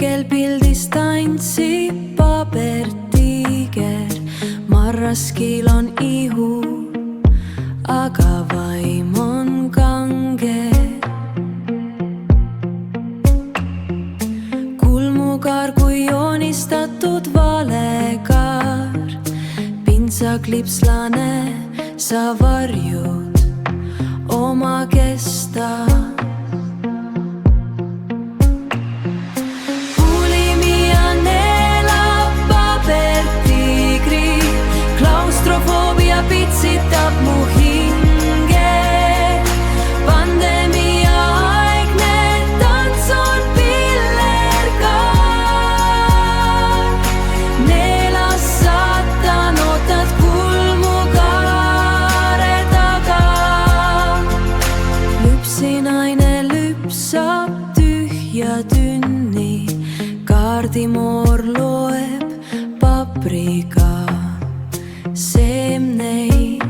kel pildis tantsib pabertiiger. Marraskil on ihu, aga vaim on kange. Kulmukaar kui joonistatud valekaar, pintsaklipslane, sa varjud oma kesta. Klaustrofoobia pitsitab mu hinge. Pandemia aegne tants on pillerkaar. Neelas saatan, ootad kulmukaare taga. Lüpsinaine lüpsab tühja tünni, kaardimoor loeb papriga seemneid.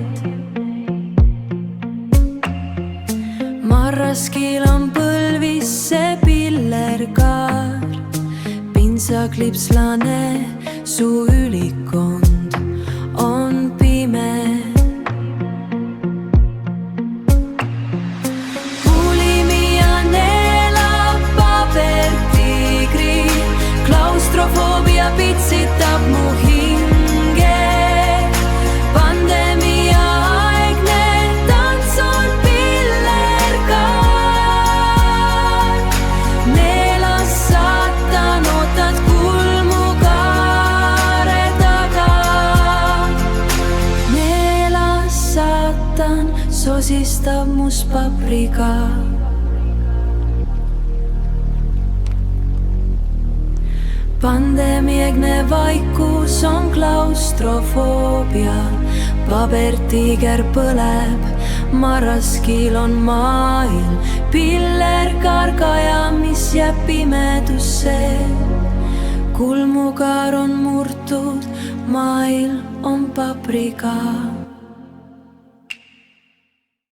Marraskil on põlvis see pillerkaar, pintsaklipslane, su ülikond on pime. Bulimia neelab pabertiigri, klaustrofoobia pitsitab mu hinge. Sosistab must papriga. Pandemiaegne vaikus on klaustrofoobia, pabertiiger põleb, marraskil on maailm, pillerkaar kaja, mis jääb pimedusse. Kulmukaar on murtud, maailm on papriga.